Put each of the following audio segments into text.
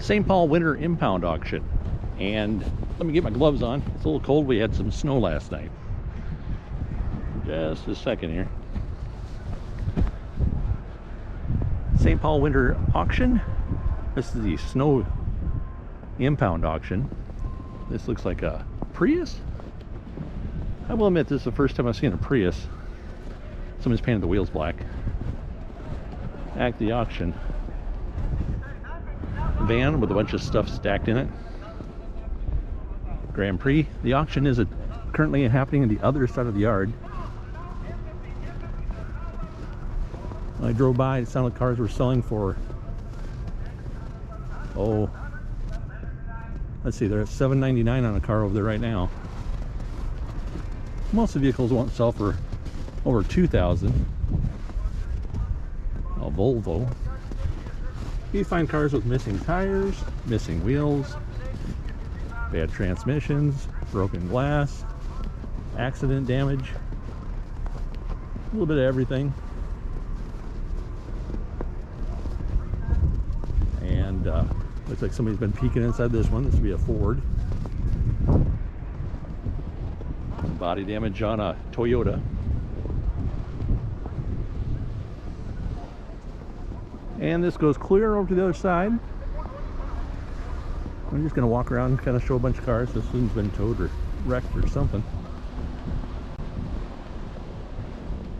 St. Paul Winter Impound Auction. And let me get my gloves on. It's a little cold. We had some snow last night. Just a second here. St. Paul Winter Auction. This is the snow impound auction. This looks like a Prius. I will admit, this is the first time I've seen a Prius. Someone's painted the wheels black. At the auction. Van with a bunch of stuff stacked in it. Grand Prix. The auction is currently happening on the other side of the yard. When I drove by, it sounded like cars were selling for, oh, let's see, they're at $7.99 on a car over there right now. Most of the vehicles won't sell for over $2,000. A Volvo. You find cars with missing tires, missing wheels, bad transmissions, broken glass, accident damage, a little bit of everything. And looks like somebody's been peeking inside this one. This would be a Ford. Some body damage on a Toyota. And this goes clear over to the other side. I'm just going to walk around and kind of show a bunch of cars. This one's been towed or wrecked or something.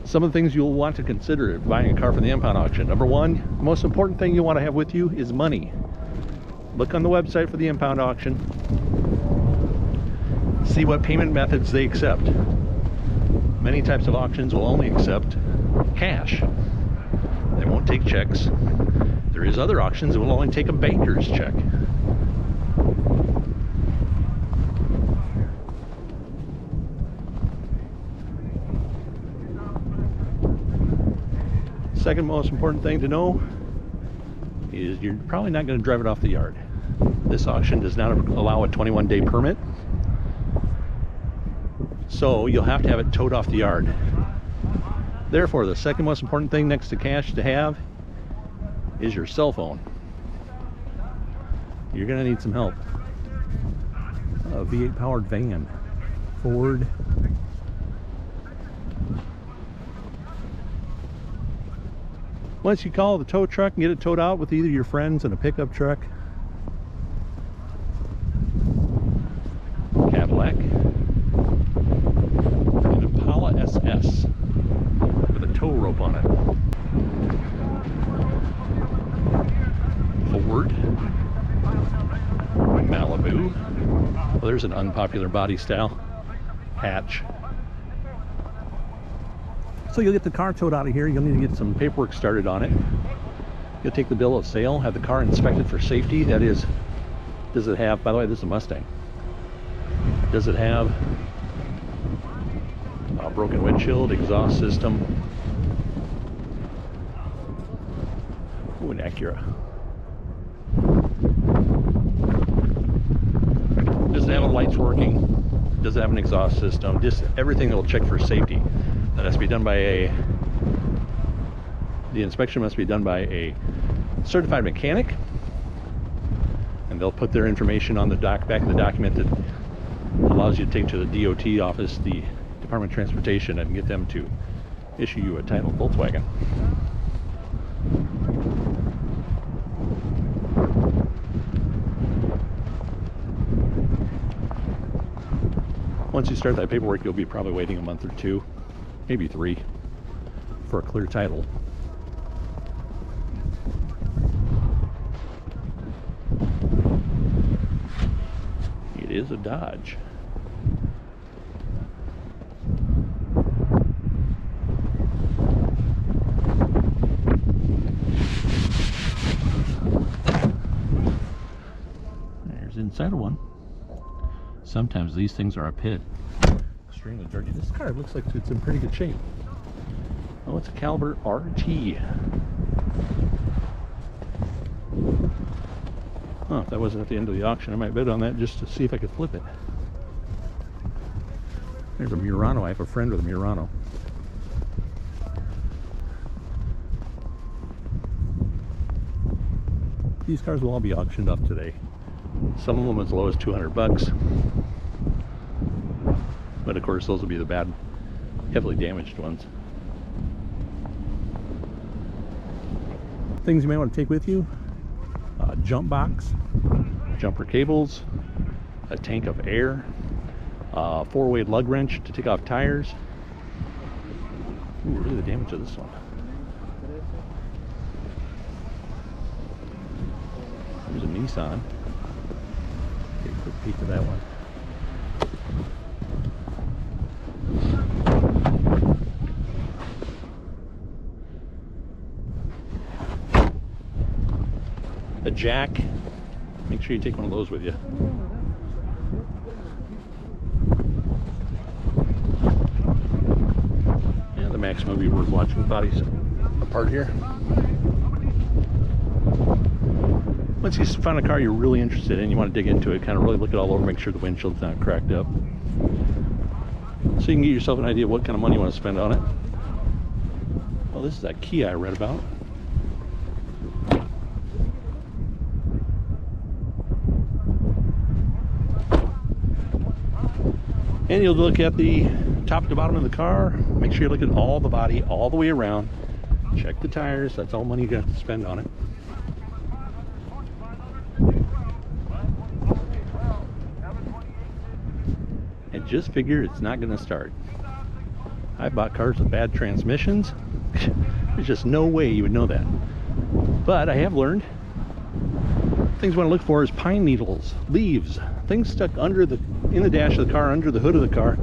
Some of the things you'll want to consider if buying a car from the impound auction. Number one, the most important thing you want to have with you is money. Look on the website for the impound auction. See what payment methods they accept. Many types of auctions will only accept cash. They won't take checks. There is other auctions that will only take a banker's check. Second most important thing to know is you're probably not going to drive it off the yard. This auction does not allow a 21-day permit, so you'll have to have it towed off the yard. Therefore, the second most important thing next to cash to have is your cell phone. You're going to need some help. A V8 powered van, Ford. Once you call the tow truck and get it towed out with either your friends and a pickup truck, Cadillac, an Impala SS with a tow rope on it, Ford, Malibu. Well, there's an unpopular body style, hatch. So you'll get the car towed out of here. You'll need to get some paperwork started on it. You'll take the bill of sale, have the car inspected for safety. That is, does it have, by the way, this is a Mustang. Does it have a broken windshield, exhaust system? Ooh, an Acura. Does it have the lights working? Does it have an exhaust system? Just everything that will check for safety. That has to be done by the inspection must be done by a certified mechanic, and they'll put their information on the back of the document that allows you to take to the DOT office, the Department of Transportation, and get them to issue you a title Volkswagen. Once you start that paperwork, you'll be probably waiting a month or two, maybe 3, for a clear title. It is a Dodge. There's inside of one. Sometimes these things are a pit. Extremely dirty. This car looks like it's in pretty good shape. Oh, it's a Caliber RT. Oh, if that wasn't at the end of the auction, I might bid on that just to see if I could flip it. There's a Murano. I have a friend with a Murano. These cars will all be auctioned off today. Some of them as low as 200 bucks. But of course those will be the bad, heavily damaged ones. Things you may want to take with you: jump box, jumper cables, a tank of air, a 4-way lug wrench to take off tires. Ooh, look at the damage of this one. There's a Nissan. Take a quick peek at that one. A jack. Make sure you take one of those with you. Yeah, the Max movie worth watching. Bodies apart here. Once you find a car you're really interested in, you want to dig into it, kind of really look it all over, make sure the windshield's not cracked up, so you can get yourself an idea of what kind of money you want to spend on it. Well, this is that Kia I read about. And you'll look at the top to bottom of the car, make sure you look at all the body all the way around, check the tires. That's all money you got to spend on it. And just figure it's not going to start. I bought cars with bad transmissions. There's just no way you would know that. But I have learned things you want to look for is pine needles, leaves, things stuck in the dash of the car, under the hood of the car,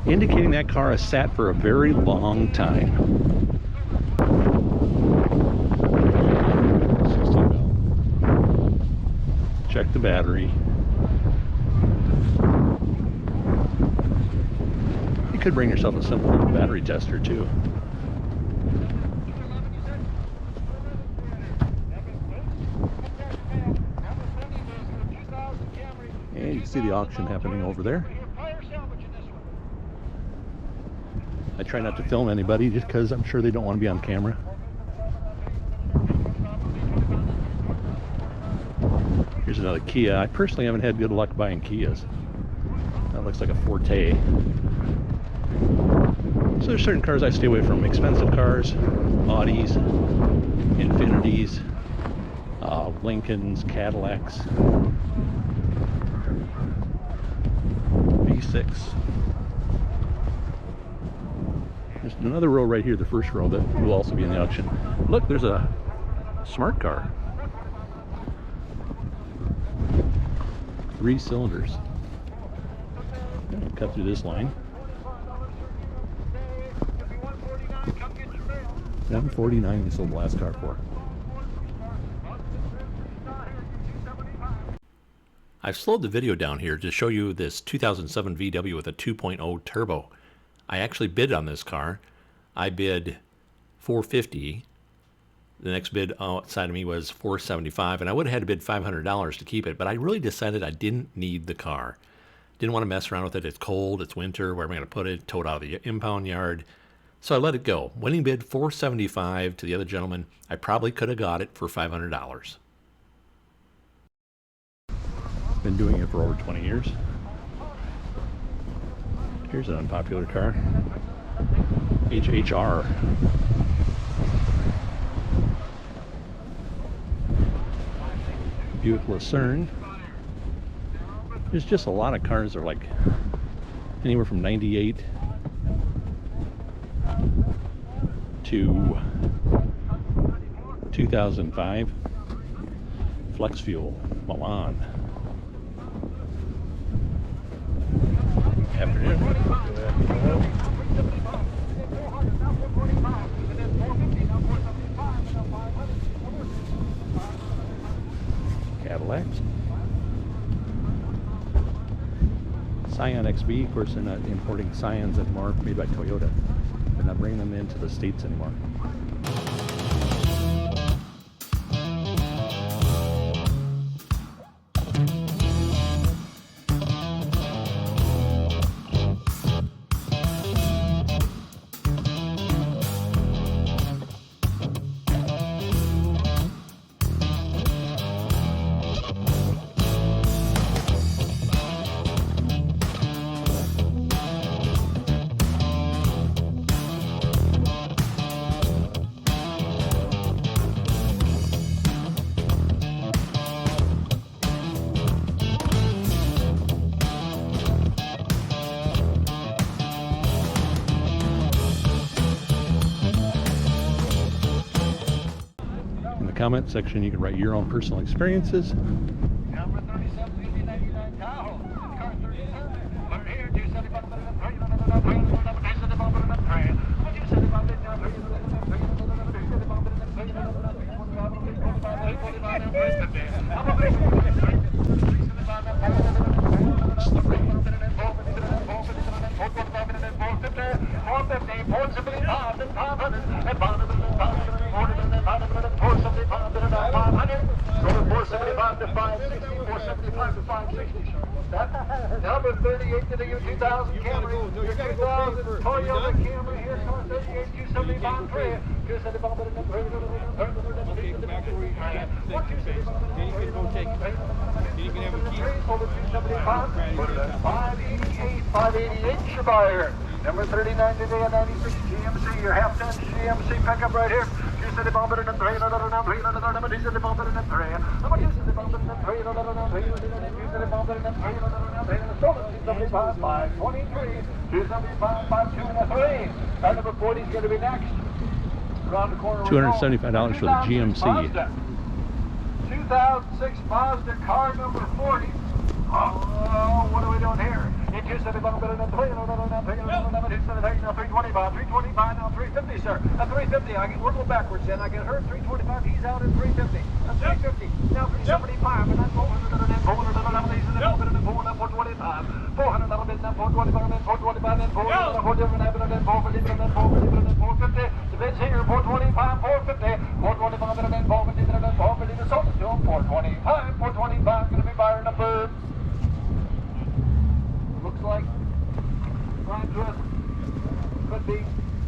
indicating that car has sat for a very long time. 16 bell. Check the battery. You could bring yourself a simple little battery tester too. And you can see the auction happening over there. I try not to film anybody just because I'm sure they don't want to be on camera. Here's another Kia. I personally haven't had good luck buying Kias. That looks like a Forte. So there's certain cars I stay away from. Expensive cars, Audis, Infinitis, Lincolns, Cadillacs, V6. There's another row right here, the first row, that will also be in the auction. Look, there's a smart car. 3 cylinders. Cut through this line. $749 we sold the last car for. I've slowed the video down here to show you this 2007 VW with a 2.0 turbo. I actually bid on this car. I bid $450. The next bid outside of me was $475, and I would have had to bid $500 to keep it, but I really decided I didn't need the car. Didn't want to mess around with it. It's cold, it's winter, where am I going to put it? Tow it out of the impound yard. So I let it go. Winning bid $475 to the other gentleman. I probably could have got it for $500. Been doing it for over 20 years. Here's an unpopular car. HHR. Buick Lucerne. There's just a lot of cars that are like anywhere from 98 to 2005. Flex Fuel, Milan. Afternoon. Cadillacs. Scion XB, of course they're not importing Scions anymore, made by Toyota. They're not bringing them into the States anymore. comment section, you can write your own personal experiences. Number 37, 99 Tahoe. Car 37. We're here, 475 to 560, 475 to 560, sir. Number 38 to the U2000 Camry. Your 2000 Toyota Camry here, car 38, 275 3. 275 Okay, go back where you got the second space. Then you can go take it. Then you can have a key. Over 275. 588, 588, your buyer. Number 39 today, a 96 GMC, your half-ton GMC pickup right here. You said about it in 3, another number, another you said about it in 3. How much you said about it in 3, another number, you said about it in 3, another number, stolen 275, 523, 275, 52 and a 3. Car number 40 is going to be next. Around the corner. $275 for the GMC. 2006 Mazda car number 40. Oh, what are we doing here? It just said about it in 3, another 325, 325, now 350, sir. At 350, we're going backwards then. I get hurt, 325, he's out at 350. At 350, now 375, and that's 400, and then 400, and then 400, 425, 400, and then 425, and then 425, and then 400, and then 450, and then 450, and then 450. The bid's here, 425, 450, 425, and then 450, and then 450, the sold it to him, 425, 425, going to be buyer number. Looks like Brian Twist could be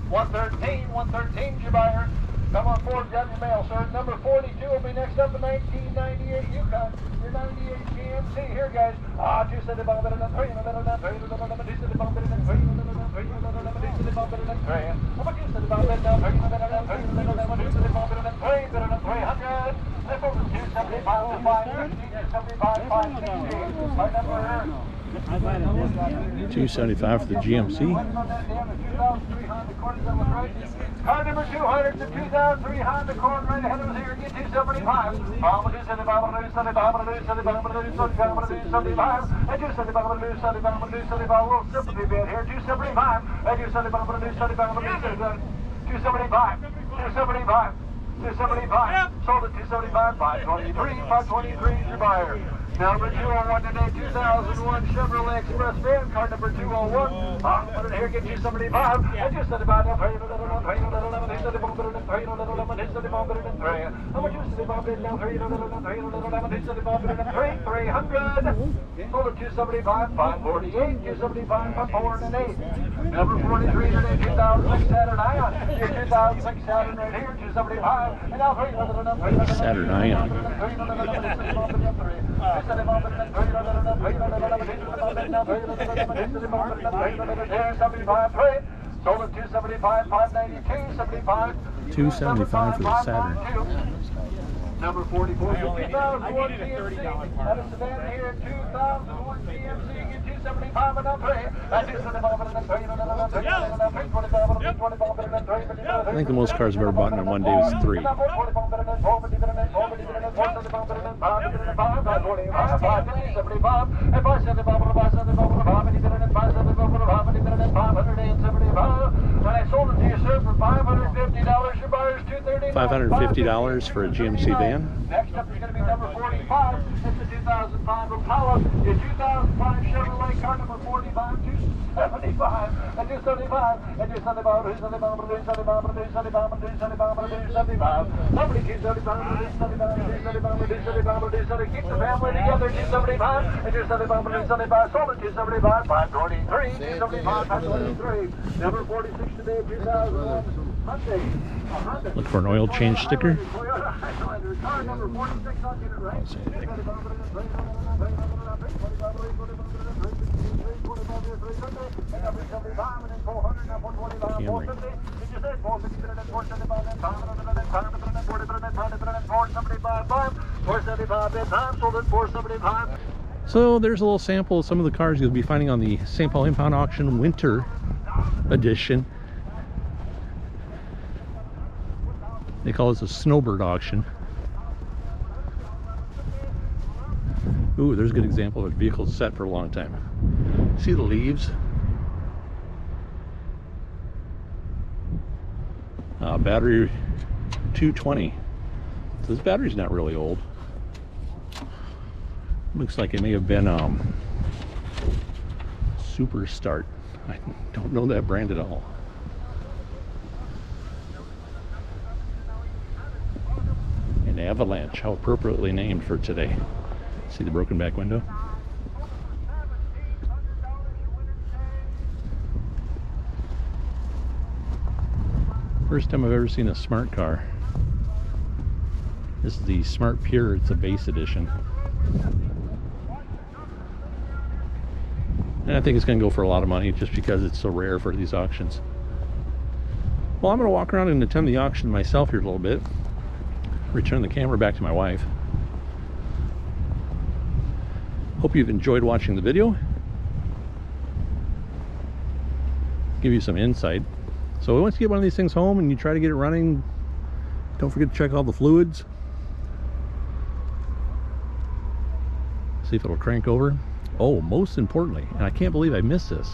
113, 113's your buyer. Come on forward, got your mail, sir. Number 42 will be next up, the 1998 Yukon. Your 98 GMC here, guys. Ah, you said about it in 3, and then 3, you said about it in 3, how much you said about it now? 3, and then 3, you said about it in 3, 300. That's over 275 to 560, 275, 560. My number here. 275 for the GMC. Car number 200 to 2003 Honda Accord right ahead of us here. Get 275. 275. And 275. A little sympathy bit here. 275. And 275. 275. 275. Sold at 275. 523. 523 is your buyer. Number 201 today, 2001 Chevrolet Express van, car number 201. Put it here, get you 75. I just said about it. How much you said about it now? 300. Sold at 275, 548, 275, 508. Number 43 today, 2006 Saturn Ion. Your 2006 Saturn right here, 275. And now 300. Saturn Ion. Sold at 275, 592, 75. 275 for the Saturn. Number 44, 2001 GMC. Out of Savannah here, 2001 GMC. Get 275 and up 3. I think the most cars I've ever bought in one day was 3. When I sold it to you, sir, for $550, your buyer's $230. $550 for a GMC van. Next up is going to be number 45. It's the 2005 Impala. Your 2005 Chevrolet car number 45, 275, and 275, and 275, 275. Somebody 275, keep the family together, 275, and 275, sold at 275, 523, 275, 523. Number 46 today, 2001 Hyundai. Look for an oil change sticker. Car number 46, I'll get it right. So there's a little sample of some of the cars you'll be finding on the St. Paul Impound Auction Winter Edition. They call this a snowbird auction. Ooh, there's a good example of a vehicle set for a long time. See the leaves? Battery 220. So this battery's not really old. Looks like it may have been Super Start. I don't know that brand at all. An Avalanche, how appropriately named for today. See the broken back window? First time I've ever seen a smart car. This is the Smart Pure, it's a base edition. And I think it's going to go for a lot of money just because it's so rare for these auctions. Well, I'm going to walk around and attend the auction myself here a little bit. Return the camera back to my wife. Hope you've enjoyed watching the video. Give you some insight. So once you get one of these things home and you try to get it running, don't forget to check all the fluids. See if it'll crank over. Oh, most importantly, and I can't believe I missed this,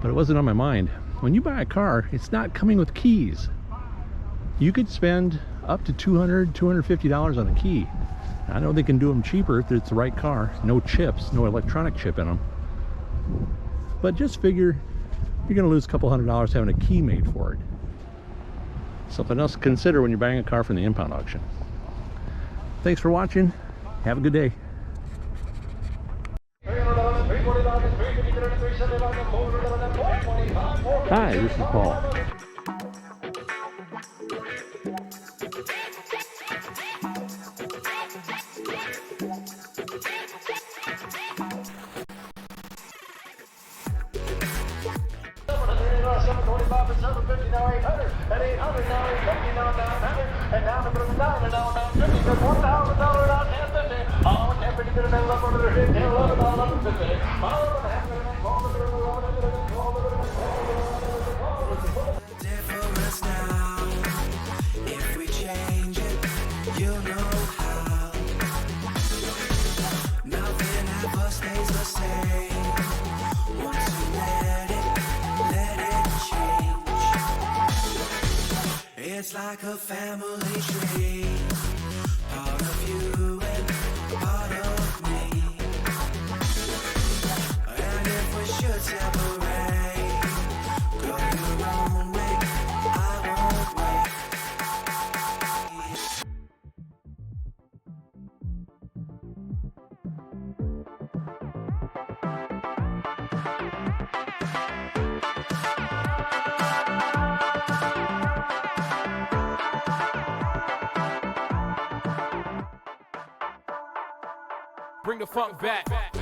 but it wasn't on my mind. When you buy a car, it's not coming with keys. You could spend up to $200, $250 on a key. I know they can do them cheaper if it's the right car. No chips, no electronic chip in them. But just figure you're going to lose a couple $100 having a key made for it. Something else to consider when you're buying a car from the impound auction. Thanks for watching. Have a good day. Hi, this is Paul. It's like a family tree, part of you and part of me. And if we should separate, go your own way, I won't wait. Bring the funk back.